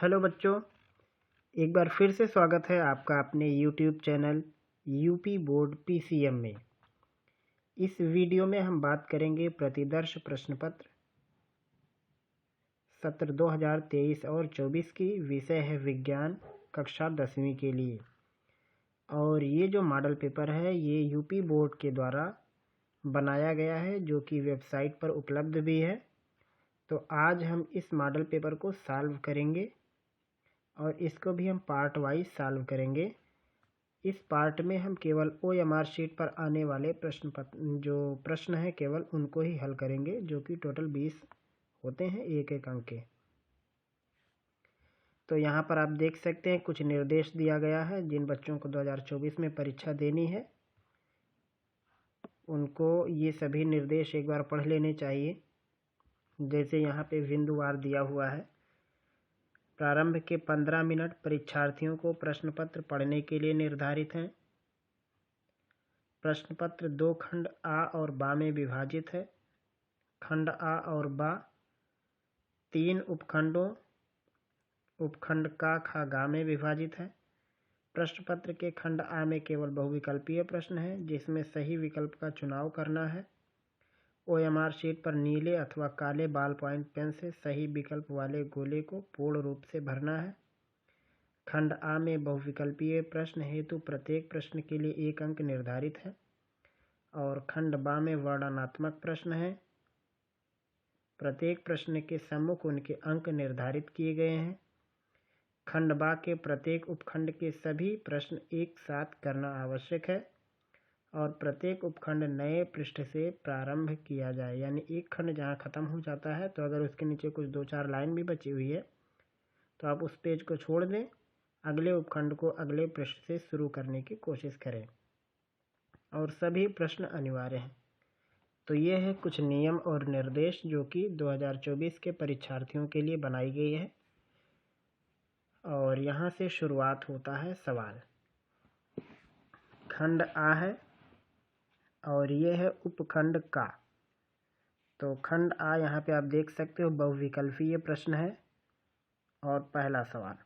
Hello बच्चों, एक बार फिर से स्वागत है आपका अपने YouTube channel UP board PCM में। इस वीडियो में हम बात करेंगे प्रतिदर्श प्रश्न पत्र सत्र 2023 और 24 की। विषय है विज्ञान, कक्षा 10वीं के लिए। और ये जो मॉडल पेपर है ये यूपी बोर्ड के द्वारा बनाया गया है, जो कि वेबसाइट पर उपलब्ध भी है। तो आज हम इस मॉडल पेपर को सॉल्व करेंगे और इसको भी हम पार्ट वाइज सॉल्व करेंगे। इस पार्ट में हम केवल OMR शीट पर आने वाले प्रश्न हैं केवल उनको ही हल करेंगे, जो कि टोटल 20 होते हैं, एक एक अंक के। तो यहाँ पर आप देख सकते हैं कुछ निर्देश दिया गया है। जिन बच्चों को 2024 में परीक्षा देनी है उनको ये सभी निर्देश एक बार पढ़ लेने चाहिए। जैसे यहाँ पे बिंदुवार दिया हुआ है। प्रारंभ के 15 मिनट परीक्षार्थियों को प्रश्न पत्र पढ़ने के लिए निर्धारित हैं। प्रश्न पत्र 2 खंड आ और बा में विभाजित है। खंड आ और बा 3 उपखंडों उपखंड का, खा, गा में विभाजित है। प्रश्न पत्र के खंड आ में केवल बहुविकल्पीय प्रश्न है, जिसमें सही विकल्प का चुनाव करना है। OMR शीट पर नीले अथवा काले बॉल पॉइंट पेन से सही विकल्प वाले गोले को पूर्ण रूप से भरना है। खंड आ में बहुविकल्पीय प्रश्न हेतु प्रत्येक प्रश्न के लिए 1 अंक निर्धारित है और खंड बा में वर्णनात्मक प्रश्न है। प्रत्येक प्रश्न के सम्मुख उनके अंक निर्धारित किए गए हैं। खंड बा के प्रत्येक उपखंड के सभी प्रश्न एक साथ करना आवश्यक है और प्रत्येक उपखंड नए पृष्ठ से प्रारंभ किया जाए। यानी एक खंड जहाँ ख़त्म हो जाता है तो अगर उसके नीचे कुछ 2-4 लाइन भी बची हुई है तो आप उस पेज को छोड़ दें, अगले उपखंड को अगले पृष्ठ से शुरू करने की कोशिश करें और सभी प्रश्न अनिवार्य हैं। तो ये है कुछ नियम और निर्देश जो कि 2024 के परीक्षार्थियों के लिए बनाई गई है। और यहाँ से शुरुआत होता है सवाल। खंड आ है और ये है उपखंड का। तो खंड आ यहाँ पे आप देख सकते हो बहुविकल्पीय प्रश्न है। और पहला सवाल,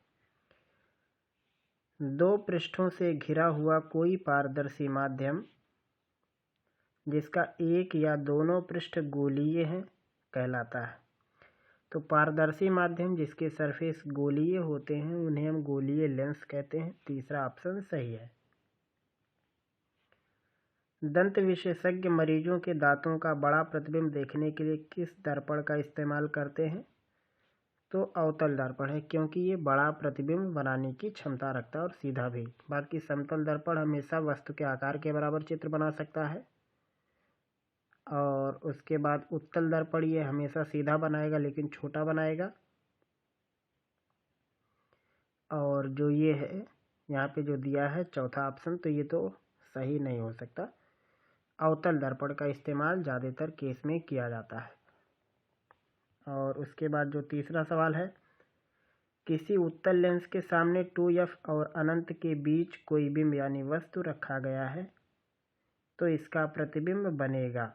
2 पृष्ठों से घिरा हुआ कोई पारदर्शी माध्यम जिसका एक या दोनों पृष्ठ गोलीय हैं कहलाता है। तो पारदर्शी माध्यम जिसके सरफेस गोलीय होते हैं उन्हें हम गोलीय लेंस कहते हैं। तीसरा ऑप्शन सही है। दंत विशेषज्ञ मरीजों के दांतों का बड़ा प्रतिबिंब देखने के लिए किस दर्पण का इस्तेमाल करते हैं? तो अवतल दर्पण है, क्योंकि ये बड़ा प्रतिबिंब बनाने की क्षमता रखता है और सीधा भी। बाकी समतल दर्पण हमेशा वस्तु के आकार के बराबर चित्र बना सकता है। और उसके बाद उत्तल दर्पण ये हमेशा सीधा बनाएगा लेकिन छोटा बनाएगा। और जो ये है यहाँ पे जो दिया है चौथा ऑप्शन, तो ये तो सही नहीं हो सकता। अवतल दर्पण का इस्तेमाल ज़्यादातर केस में किया जाता है। और उसके बाद जो तीसरा सवाल है, किसी उत्तल लेंस के सामने 2f और अनंत के बीच कोई बिंब यानी वस्तु रखा गया है तो इसका प्रतिबिंब बनेगा।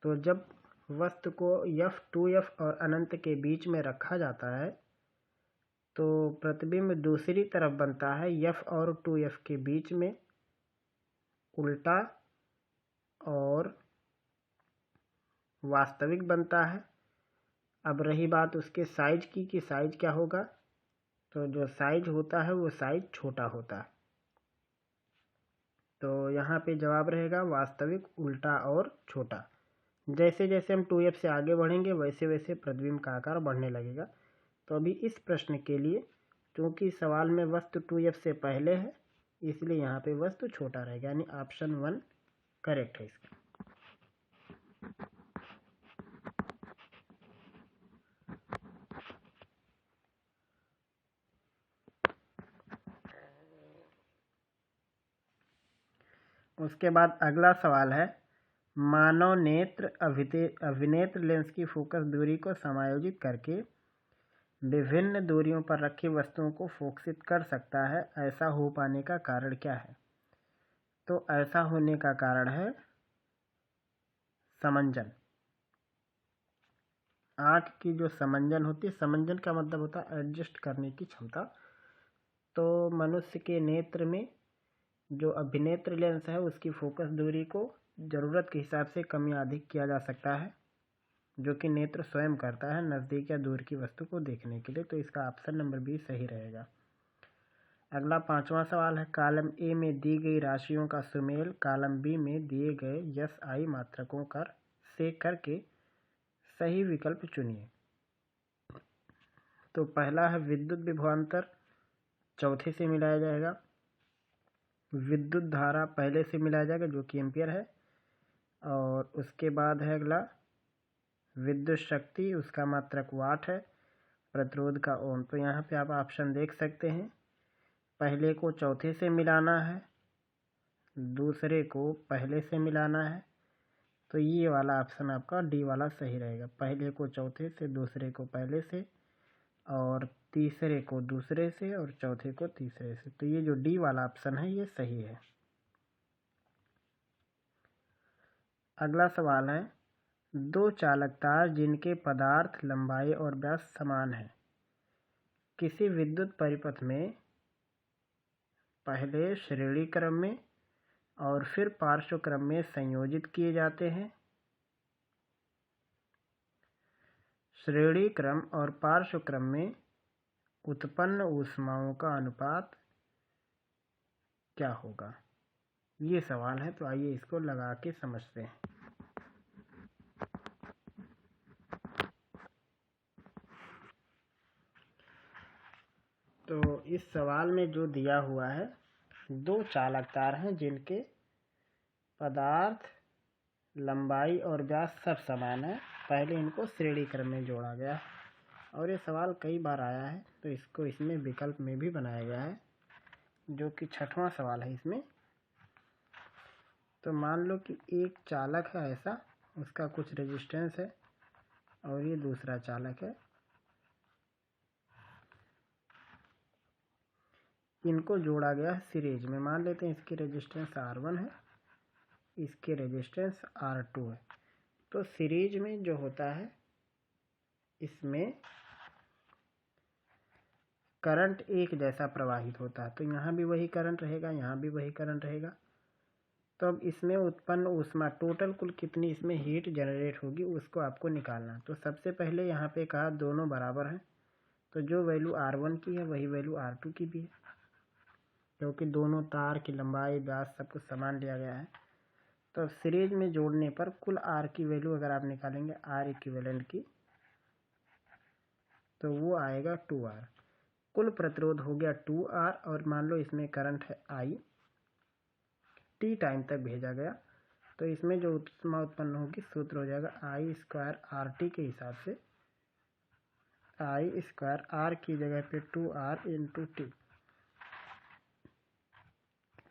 तो जब वस्तु को f 2f और अनंत के बीच में रखा जाता है तो प्रतिबिंब दूसरी तरफ बनता है f और 2f के बीच में, उल्टा और वास्तविक बनता है। अब रही बात उसके साइज की कि साइज क्या होगा, तो जो साइज होता है वो साइज छोटा होता है। तो यहाँ पे जवाब रहेगा वास्तविक, उल्टा और छोटा। जैसे जैसे हम 2f से आगे बढ़ेंगे वैसे वैसे प्रतिबिंब का आकार बढ़ने लगेगा। तो अभी इस प्रश्न के लिए क्योंकि सवाल में वस्तु 2f से पहले है इसलिए यहाँ पे वस्तु छोटा रहेगा, यानी ऑप्शन 1 करेक्ट है इसका। उसके बाद अगला सवाल है, मानव नेत्र अभिनेत्र लेंस की फोकस दूरी को समायोजित करके विभिन्न दूरियों पर रखी वस्तुओं को फोकसित कर सकता है। ऐसा हो पाने का कारण क्या है? तो ऐसा होने का कारण है समंजन। आँख की जो समंजन होती है, समंजन का मतलब होता है एडजस्ट करने की क्षमता। तो मनुष्य के नेत्र में जो अभिनेत्र लेंस है उसकी फोकस दूरी को ज़रूरत के हिसाब से कम या अधिक किया जा सकता है, जो कि नेत्र स्वयं करता है नज़दीक या दूर की वस्तु को देखने के लिए। तो इसका ऑप्शन नंबर बी सही रहेगा। अगला 5वां सवाल है, कॉलम ए में दी गई राशियों का सुमेल कॉलम बी में दिए गए यस आई मात्रकों से करके सही विकल्प चुनिए। तो पहला है विद्युत विभवांतर, चौथे से मिलाया जाएगा। विद्युत धारा पहले से मिलाया जाएगा जो कि एम्पियर है। और उसके बाद है अगला विद्युत शक्ति, उसका मात्रक वाट है। प्रतिरोध का ओम। तो यहाँ पे आप ऑप्शन देख सकते हैं, पहले को चौथे से मिलाना है, दूसरे को पहले से मिलाना है। तो ये वाला ऑप्शन आपका डी वाला सही रहेगा। पहले को चौथे से, दूसरे को पहले से, और तीसरे को दूसरे से, और चौथे को तीसरे से। तो ये जो डी वाला ऑप्शन है ये सही है। अगला सवाल है, दो चालक तार जिनके पदार्थ लंबाई और व्यास समान है किसी विद्युत परिपथ में पहले श्रेणी क्रम में और फिर पार्श्व क्रम में संयोजित किए जाते हैं। श्रेणी क्रम और पार्श्व क्रम में उत्पन्न ऊष्माओं का अनुपात क्या होगा? ये सवाल है। तो आइए इसको लगा के समझते हैं। तो इस सवाल में जो दिया हुआ है, दो चालक तार हैं जिनके पदार्थ लंबाई और व्यास सब समान है। पहले इनको श्रेणी क्रम में जोड़ा गया और ये सवाल कई बार आया है, तो इसको इसमें विकल्प में भी बनाया गया है, जो कि 6वां सवाल है इसमें। तो मान लो कि एक चालक है ऐसा, उसका कुछ रेजिस्टेंस है, और ये दूसरा चालक है। इनको जोड़ा गया है सीरीज में। मान लेते हैं इसकी रेजिस्टेंस R1 है, इसके रेजिस्टेंस R2 है। तो सीरीज में जो होता है इसमें करंट एक जैसा प्रवाहित होता है। तो यहाँ भी वही करंट रहेगा, यहाँ भी वही करंट रहेगा। तो अब इसमें उत्पन्न ऊष्मा टोटल कुल कितनी इसमें हीट जनरेट होगी उसको आपको निकालना। तो सबसे पहले यहाँ पे कहा दोनों बराबर हैं, तो जो वैल्यू R1 की है वही वैल्यू R2 की भी है, क्योंकि दोनों तार की लंबाई व्यास सब कुछ समान लिया गया है। तो सीरीज में जोड़ने पर कुल R की वैल्यू अगर आप निकालेंगे R इक्विवेलेंट की, तो वो आएगा 2R। कुल प्रतिरोध हो गया 2R, और मान लो इसमें करंट है I, T टाइम तक भेजा गया। तो इसमें जो ऊष्मा उत्पन्न होगी सूत्र हो जाएगा I² RT के हिसाब से। I² R की जगह पे 2R × T,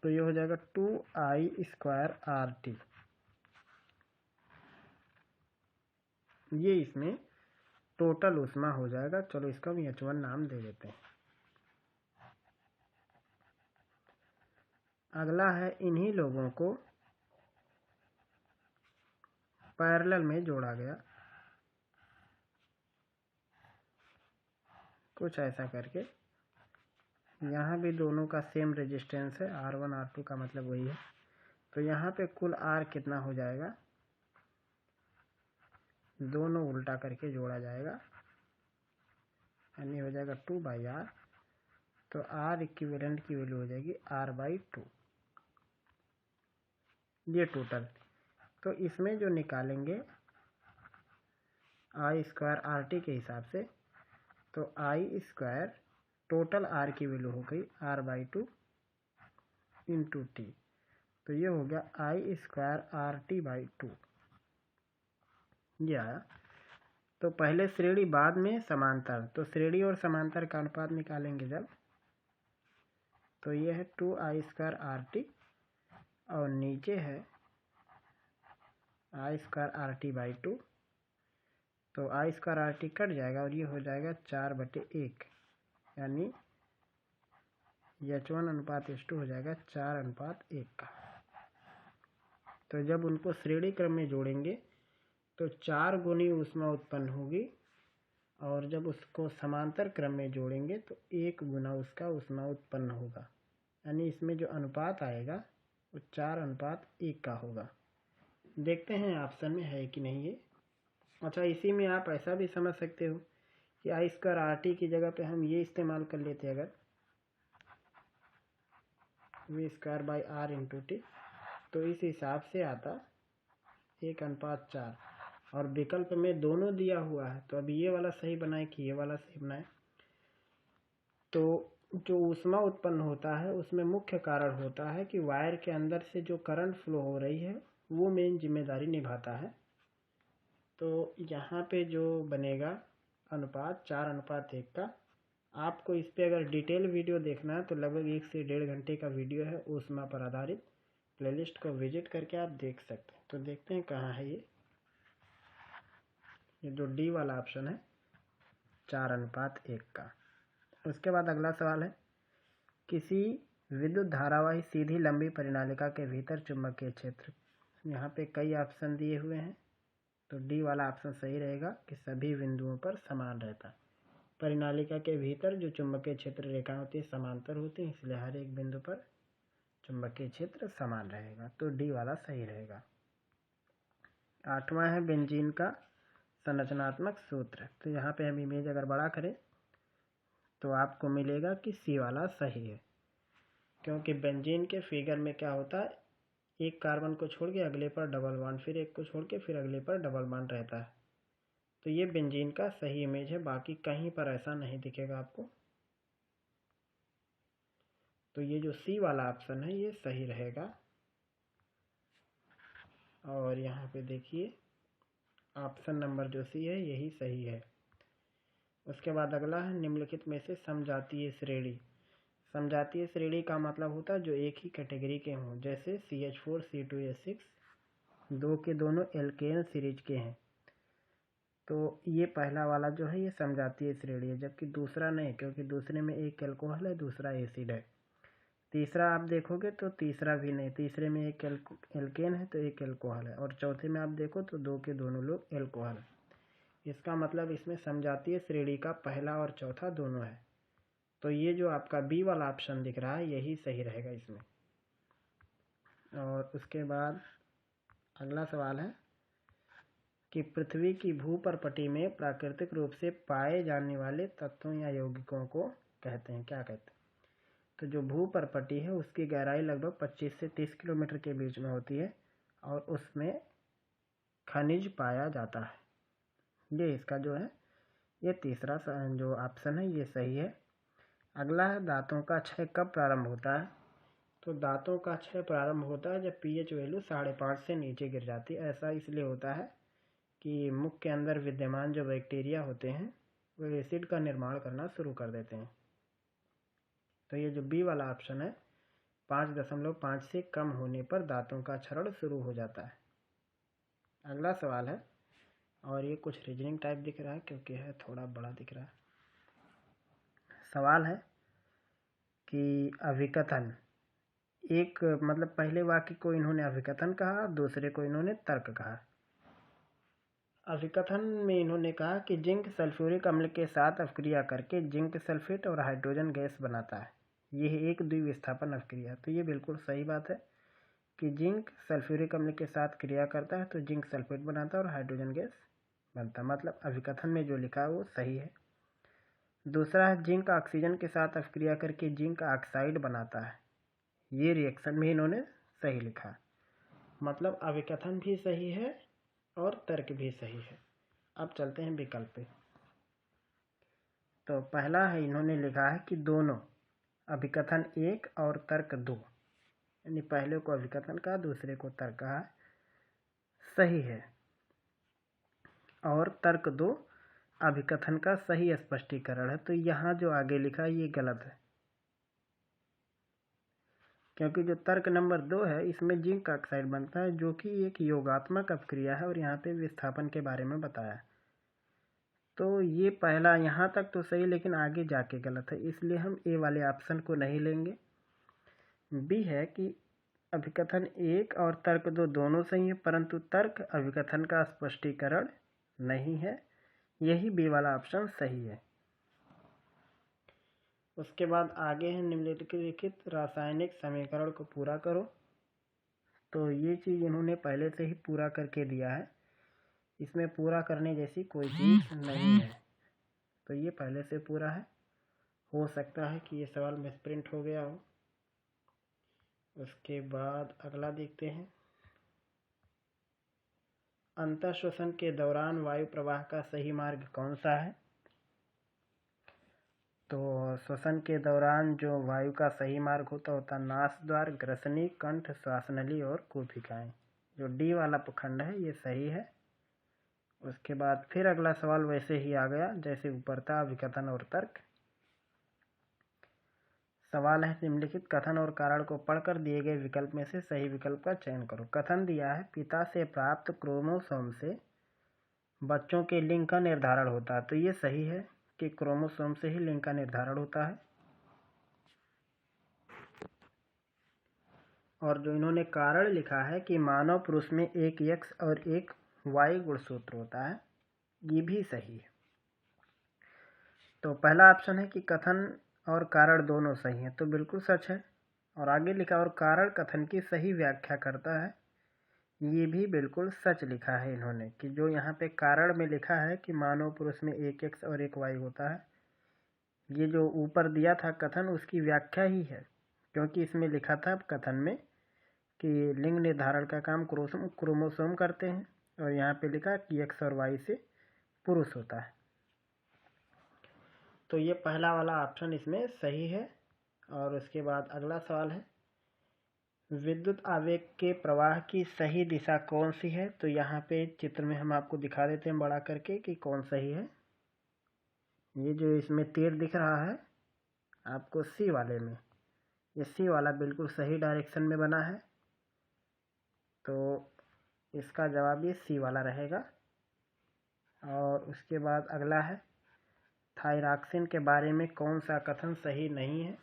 तो ये हो जाएगा 2I² RT। ये इसमें टोटल ऊष्मा हो जाएगा। चलो इसका हम H1 नाम दे देते हैं। अगला है, इन्हीं लोगों को पैरेलल में जोड़ा गया, कुछ ऐसा करके। यहाँ भी दोनों का सेम रेजिस्टेंस है, R1 R2 का मतलब वही है। तो यहाँ पे कुल R कितना हो जाएगा, दोनों उल्टा करके जोड़ा जाएगा, यानी हो जाएगा 2/R। तो R इक्विवेलेंट की वैल्यू हो जाएगी R/2, ये टोटल। तो इसमें जो निकालेंगे I² RT के हिसाब से, तो I² टोटल R की वैल्यू हो गई R/2 × T। तो ये हो गया I² RT/2, ये आया। तो पहले श्रेणी बाद में समांतर, तो श्रेणी और समांतर का अनुपात निकालेंगे जब, तो ये है 2I² RT, और नीचे है I² RT/2। तो I² RT कट जाएगा और ये हो जाएगा 4/1, यानी H1 अनुपात H2 हो जाएगा 4:1 का। तो जब उनको श्रेणी क्रम में जोड़ेंगे तो 4 गुनी ऊष्मा उत्पन्न होगी और जब उसको समांतर क्रम में जोड़ेंगे तो 1 गुना उसका उष्मा उत्पन्न होगा, यानी इसमें जो अनुपात आएगा वो 4:1 का होगा। देखते हैं ऑप्शन में है कि नहीं ये। अच्छा, इसी में आप ऐसा भी समझ सकते हो कि I²RT की जगह पे हम ये इस्तेमाल कर लेते अगर V²/R×T, तो इस हिसाब से आता 1:4। और विकल्प में दोनों दिया हुआ है, तो अब ये वाला सही बनाए कि ये वाला सही बनाए। तो जो ऊष्मा उत्पन्न होता है उसमें मुख्य कारण होता है कि वायर के अंदर से जो करंट फ्लो हो रही है वो मेन जिम्मेदारी निभाता है। तो यहाँ पे जो बनेगा अनुपात 4:1 का। आपको इस पे अगर डिटेल वीडियो देखना है तो लगभग 1 से 1.5 घंटे का वीडियो है ऊष्मा पर आधारित। प्लेलिस्ट को विजिट करके आप देख सकते हैं। तो देखते हैं कहाँ है ये जो डी वाला ऑप्शन है 4:1 का। उसके बाद अगला सवाल है, किसी विद्युत धारावाही सीधी लंबी परिनालिका के भीतर चुंबकीय क्षेत्र। यहाँ पे कई ऑप्शन दिए हुए हैं, तो डी वाला ऑप्शन सही रहेगा कि सभी बिंदुओं पर समान रहता है। परिनालिका के भीतर जो चुंबकीय क्षेत्र रेखा होती है समांतर होती है, इसलिए हर एक बिंदु पर चुंबकीय क्षेत्र समान रहेगा, तो डी वाला सही रहेगा। 8वां है बेंजीन का संरचनात्मक सूत्र। तो यहाँ पे हम इमेज अगर बड़ा करें तो आपको मिलेगा कि सी वाला सही है, क्योंकि बेंजीन के फिगर में क्या होता है, एक कार्बन को छोड़ के अगले पर डबल बॉन्ड, फिर एक को छोड़ के फिर अगले पर डबल बॉन्ड रहता है। तो ये बेंजीन का सही इमेज है, बाकी कहीं पर ऐसा नहीं दिखेगा आपको। तो ये जो सी वाला ऑप्शन है ये सही रहेगा। और यहाँ पे देखिए ऑप्शन नंबर जो सी है यही सही है। उसके बाद अगला है, निम्नलिखित में से समजातीय श्रेणी। समजातीय श्रेणी का मतलब होता है जो एक ही कैटेगरी के हों, जैसे CH4C2S6 दो के दोनों एल्केन सीरीज के हैं। तो ये पहला वाला जो है ये समजातीय श्रेणी है, जबकि दूसरा नहीं, क्योंकि दूसरे में एक अल्कोहल है दूसरा एसिड है। तीसरा आप देखोगे तो तीसरा भी नहीं, तीसरे में एक एल्केन है तो एक एल्कोहल है, और चौथे में आप देखो तो दो के दोनों लोग एल्कोहल। इसका मतलब इसमें समजातीय श्रेणी का पहला और चौथा दोनों है। तो ये जो आपका बी वाला ऑप्शन दिख रहा है यही सही रहेगा इसमें। और उसके बाद अगला सवाल है कि पृथ्वी की भूपर्पटी में प्राकृतिक रूप से पाए जाने वाले तत्वों या यौगिकों को कहते हैं, क्या कहते हैं। तो जो भूपर्पटी है उसकी गहराई लगभग 25 से 30 किलोमीटर के बीच में होती है और उसमें खनिज पाया जाता है। ये इसका जो है ये तीसरा जो ऑप्शन है ये सही है। अगला है, दांतों का क्षय कब प्रारंभ होता है। तो दांतों का क्षय प्रारंभ होता है जब पीएच वैल्यू 5.5 से नीचे गिर जाती है। ऐसा इसलिए होता है कि मुख के अंदर विद्यमान जो बैक्टीरिया होते हैं वो एसिड का निर्माण करना शुरू कर देते हैं। तो ये जो बी वाला ऑप्शन है 5.5 से कम होने पर दांतों का क्षरण शुरू हो जाता है। अगला सवाल है, और ये कुछ रीजनिंग टाइप दिख रहा है क्योंकि है थोड़ा बड़ा दिख रहा है। सवाल है कि अभिकथन, एक मतलब पहले वाक्य को इन्होंने अभिकथन कहा, दूसरे को इन्होंने तर्क कहा। अभिकथन में इन्होंने कहा कि जिंक सल्फ्यूरिक अम्ल के साथ अपक्रिया करके जिंक सल्फेट और हाइड्रोजन गैस बनाता है, यह एक द्विविस्थापन अपक्रिया। तो ये बिल्कुल सही बात है कि जिंक सल्फ्यूरिक अम्ल के साथ क्रिया करता है तो जिंक सल्फेट बनाता है और हाइड्रोजन गैस बनता, मतलब अभिकथन में जो लिखा है वो सही है। दूसरा है, जिंक ऑक्सीजन के साथ अपक्रिया करके जिंक ऑक्साइड बनाता है, ये रिएक्शन में इन्होंने सही लिखा, मतलब अभिकथन भी सही है और तर्क भी सही है। अब चलते हैं विकल्प पे। तो पहला है, इन्होंने लिखा है कि दोनों, अभिकथन 1 और तर्क 2, यानी पहले को अभिकथन कहा दूसरे को तर्क कहा, सही है। और तर्क 2 अभिकथन का सही स्पष्टीकरण है। तो यहाँ जो आगे लिखा है ये गलत है, क्योंकि जो तर्क नंबर 2 है इसमें जिंक ऑक्साइड बनता है जो कि एक योगात्मक अपक्रिया है और यहाँ पे विस्थापन के बारे में बताया। तो ये पहला यहाँ तक तो सही, लेकिन आगे जाके गलत है, इसलिए हम ए वाले ऑप्शन को नहीं लेंगे। बी है कि अभिकथन 1 और तर्क 2 दोनों सही है, परंतु तर्क अभिकथन का स्पष्टीकरण नहीं है, यही बी वाला ऑप्शन सही है। उसके बाद आगे है निम्नलिखित रासायनिक समीकरण को पूरा करो। तो ये चीज़ इन्होंने पहले से ही पूरा करके दिया है, इसमें पूरा करने जैसी कोई चीज़ नहीं है, तो ये पहले से पूरा है। हो सकता है कि ये सवाल मिसप्रिंट हो गया हो। उसके बाद अगला देखते हैं, अंतःश्वसन के दौरान वायु प्रवाह का सही मार्ग कौन सा है? तो श्वसन के दौरान जो वायु का सही मार्ग होता नास द्वार, ग्रसनी, कंठ, श्वासनली और कोशिकाएं। जो डी वाला खंड है ये सही है। उसके बाद फिर अगला सवाल वैसे ही आ गया जैसे ऊपर था, विकथन और तर्क। सवाल है, निम्नलिखित कथन और कारण को पढ़कर दिए गए विकल्प में से सही विकल्प का चयन करो। कथन दिया है, पिता से प्राप्त क्रोमोसोम से बच्चों के लिंग का निर्धारण होता है। तो ये सही है कि क्रोमोसोम से ही लिंग का निर्धारण होता है। और जो इन्होंने कारण लिखा है कि मानव पुरुष में एक एक्स और एक वाई गुणसूत्र होता है, ये भी सही है। तो पहला ऑप्शन है कि कथन और कारण दोनों सही हैं, तो बिल्कुल सच है। और आगे लिखा, और कारण कथन की सही व्याख्या करता है, ये भी बिल्कुल सच लिखा है इन्होंने। कि जो यहाँ पे कारण में लिखा है कि मानव पुरुष में एक एक्स और एक वाई होता है, ये जो ऊपर दिया था कथन उसकी व्याख्या ही है, क्योंकि इसमें लिखा था कथन में कि लिंग निर्धारण का काम क्रोमोसोम करते हैं, और यहाँ पे लिखा कि एक्स और वाई से पुरुष होता है। तो ये पहला वाला ऑप्शन इसमें सही है। और उसके बाद अगला सवाल है, विद्युत आवेग के प्रवाह की सही दिशा कौन सी है? तो यहाँ पे चित्र में हम आपको दिखा देते हैं बड़ा करके कि कौन सही है। ये जो इसमें तीर दिख रहा है आपको सी वाले में, ये सी वाला बिल्कुल सही डायरेक्शन में बना है, तो इसका जवाब ये सी वाला रहेगा। और उसके बाद अगला है, थायरॉक्सिन के बारे में कौन सा कथन सही नहीं है?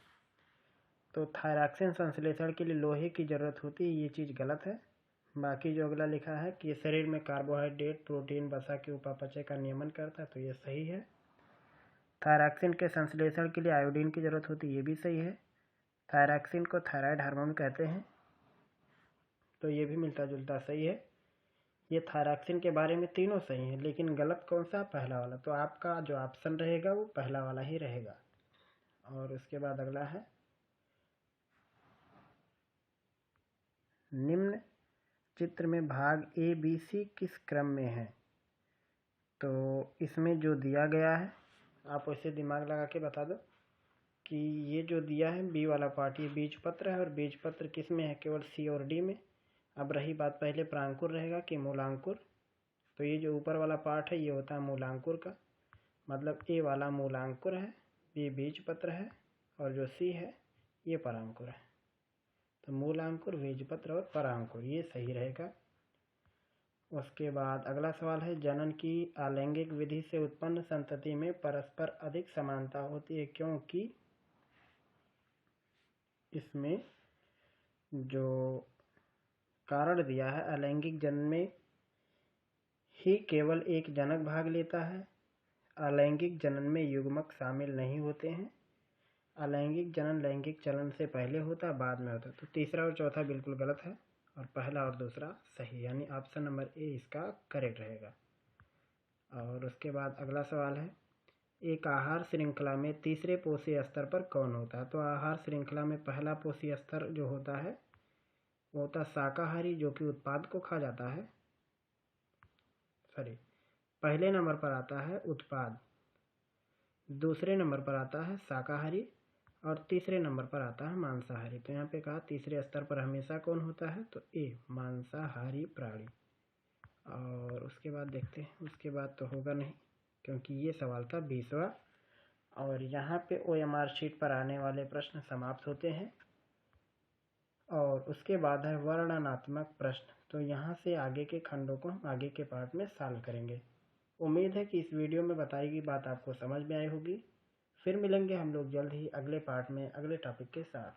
तो थायरॉक्सिन संश्लेषण के लिए लोहे की ज़रूरत होती है, ये चीज़ गलत है। बाकी जो अगला लिखा है कि शरीर में कार्बोहाइड्रेट, प्रोटीन, वसा के उपापचय का नियमन करता है, तो ये सही है। थायरॉक्सिन के संश्लेषण के लिए आयोडीन की ज़रूरत होती है, ये भी सही है। थायरॉक्सिन को थायराइड हार्मोन कहते हैं, तो ये भी मिलता जुलता सही है। ये थायरॉक्सिन के बारे में तीनों सही हैं, लेकिन गलत कौन सा? पहला वाला। तो आपका जो ऑप्शन रहेगा वो पहला वाला ही रहेगा। और उसके बाद अगला है, निम्न चित्र में भाग ए बी सी किस क्रम में है? तो इसमें जो दिया गया है आप वैसे दिमाग लगा के बता दो कि ये जो दिया है बी वाला पार्ट, ये बीज पत्र है, और बीज पत्र किस में है? केवल सी और डी में। अब रही बात पहले प्रांकुर रहेगा कि मूलांकुर, तो ये जो ऊपर वाला पार्ट है ये होता है मूलांकुर का, मतलब ए वाला मूलांकुर है, बी बीज पत्र है, और जो सी है ये परांकुर है। तो मूलांकुर, बीजपत्र और परांकुर, ये सही रहेगा। उसके बाद अगला सवाल है, जनन की अलैंगिक विधि से उत्पन्न संतति में परस्पर अधिक समानता होती है, क्योंकि इसमें जो कारण दिया है, अलैंगिक जनन में ही केवल एक जनक भाग लेता है। अलैंगिक जनन में युग्मक शामिल नहीं होते हैं। अलैंगिक जनन लैंगिक चलन से पहले होता, बाद में होता। तो तीसरा और चौथा बिल्कुल गलत है, और पहला और दूसरा सही, यानी ऑप्शन नंबर ए इसका करेक्ट रहेगा। और उसके बाद अगला सवाल है, एक आहार श्रृंखला में तीसरे पोषी स्तर पर कौन होता है? तो आहार श्रृंखला में पहला पोषी स्तर जो होता है वो होता है शाकाहारी, जो कि उत्पाद को खा जाता है। सॉरी, पहले नंबर पर आता है उत्पाद, दूसरे नंबर पर आता है शाकाहारी, और तीसरे नंबर पर आता है मांसाहारी। तो यहाँ पे कहा तीसरे स्तर पर हमेशा कौन होता है? तो ए, मांसाहारी प्राणी। और उसके बाद देखते हैं, उसके बाद तो होगा नहीं, क्योंकि ये सवाल था 20वां। और यहाँ पे OMR शीट पर आने वाले प्रश्न समाप्त होते हैं, और उसके बाद है वर्णनात्मक प्रश्न। तो यहाँ से आगे के खंडों को हम आगे के पार्ट में सॉल्व करेंगे। उम्मीद है कि इस वीडियो में बताई गई बात आपको समझ में आई होगी। फिर मिलेंगे हम लोग जल्द ही अगले पार्ट में अगले टॉपिक के साथ।